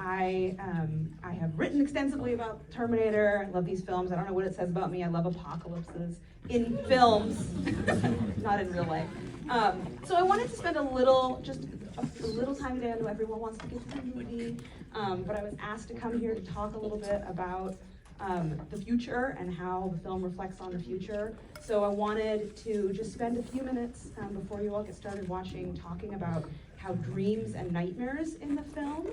I have written extensively about Terminator. I love these films. I don't know what it says about me. I love apocalypses in films, not in real life. So I wanted to spend a little time today. I know everyone wants to get to the movie, but I was asked to come here to talk a little bit about the future and how the film reflects on the future. So I wanted to just spend a few minutes before you all get started watching, talking about how dreams and nightmares in the film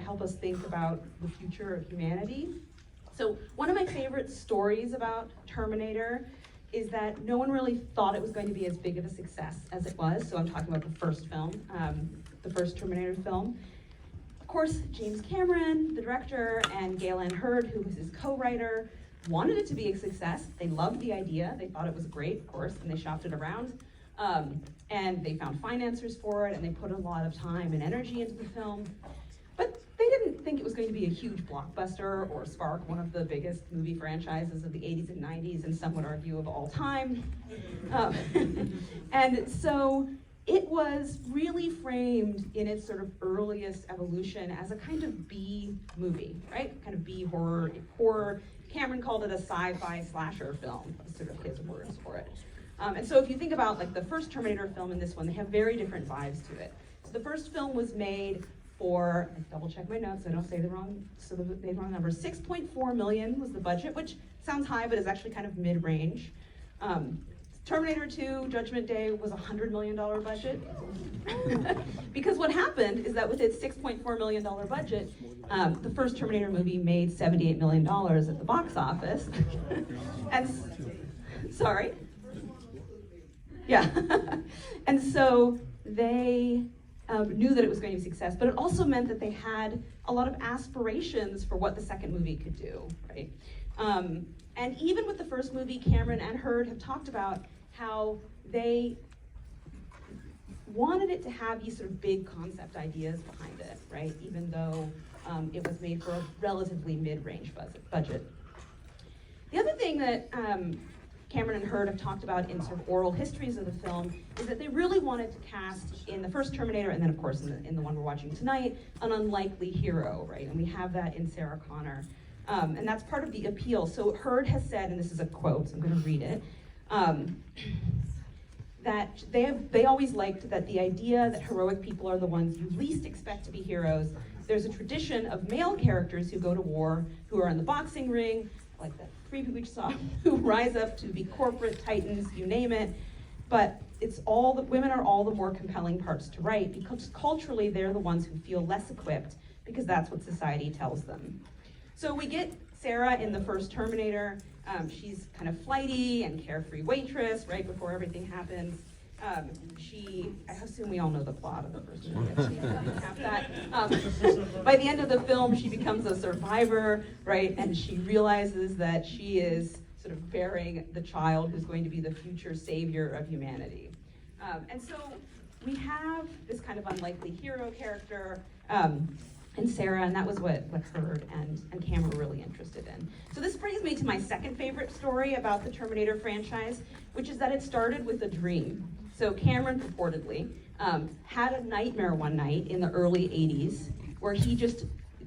help us think about the future of humanity. So one of my favorite stories about Terminator is that no one really thought it was going to be as big of a success as it was. So I'm talking about the first film, the first Terminator film. Of course, James Cameron, the director, and Gale Ann Hurd, who was his co-writer, wanted it to be a success. They loved the idea. They thought it was great, of course, and they shopped it around. And they found financiers for it, and they put a lot of time and energy into the film. But they didn't think it was going to be a huge blockbuster or spark one of the biggest movie franchises of the 80s and 90s, and some would argue of all time. And so it was really framed in its sort of earliest evolution as a kind of B movie, right? Kind of B horror. Cameron called it a sci-fi slasher film, sort of his words for it. And so if you think about like the first Terminator film and this one, they have very different vibes to it. So the first film was made for, I double check my notes, I don't say the wrong number, $6.4 million was the budget, which sounds high, but is actually kind of mid-range. Terminator 2, Judgment Day was a $100 million budget. Because what happened is that with its $6.4 million budget, the first Terminator movie made $78 million at the box office. And sorry? Yeah. And so they knew that it was going to be a success, but it also meant that they had a lot of aspirations for what the second movie could do, right? And even with the first movie, Cameron and Hurd have talked about how they wanted it to have these sort of big concept ideas behind it, right? Even though it was made for a relatively mid-range budget. The other thing that Cameron and Hurd have talked about in sort of oral histories of the film is that they really wanted to cast in the first Terminator, and then of course in the one we're watching tonight, an unlikely hero, right? And we have that in Sarah Connor. And that's part of the appeal. So Hurd has said, and this is a quote, so I'm going to read it, that they always liked that the idea that heroic people are the ones you least expect to be heroes. There's a tradition of male characters who go to war, who are in the boxing ring, like the three people we just saw, who rise up to be corporate titans, you name it. But women are all the more compelling parts to write because culturally they're the ones who feel less equipped because that's what society tells them. So we get Sarah in the first Terminator. She's kind of flighty and carefree waitress right before everything happens. I assume we all know the plot of the first movie. By the end of the film, she becomes a survivor, right? And she realizes that she is sort of bearing the child who's going to be the future savior of humanity. And so we have this kind of unlikely hero character, and Sarah, and that was what Hurd and Cameron were really interested in. So this brings me to my second favorite story about the Terminator franchise, which is that it started with a dream. So Cameron purportedly had a nightmare one night in the early 80s where he just,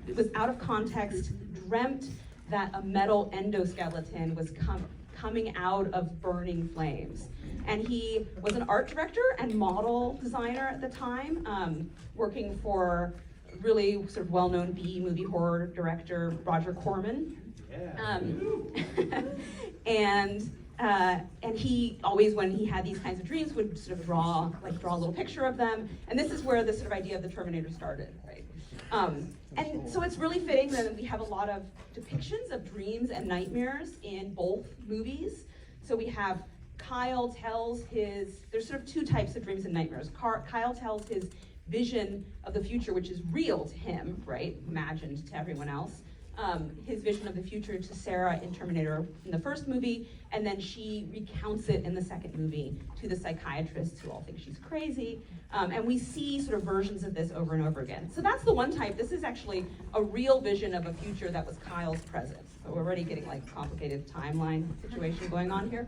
it was out of context, dreamt that a metal endoskeleton was coming out of burning flames. And he was an art director and model designer at the time, working for really sort of well-known B-movie horror director Roger Corman. Yeah. And he always, when he had these kinds of dreams, would sort of draw a little picture of them. And this is where this sort of idea of the Terminator started, right? And so it's really fitting that we have a lot of depictions of dreams and nightmares in both movies. So we have Kyle tells there's sort of two types of dreams and nightmares. Kyle tells his vision of the future, which is real to him, right? Imagined to everyone else. His vision of the future to Sarah in Terminator in the first movie, and then she recounts it in the second movie to the psychiatrists who all think she's crazy. And we see sort of versions of this over and over again. So that's the one type. This is actually a real vision of a future that was Kyle's present. So we're already getting like a complicated timeline situation going on here.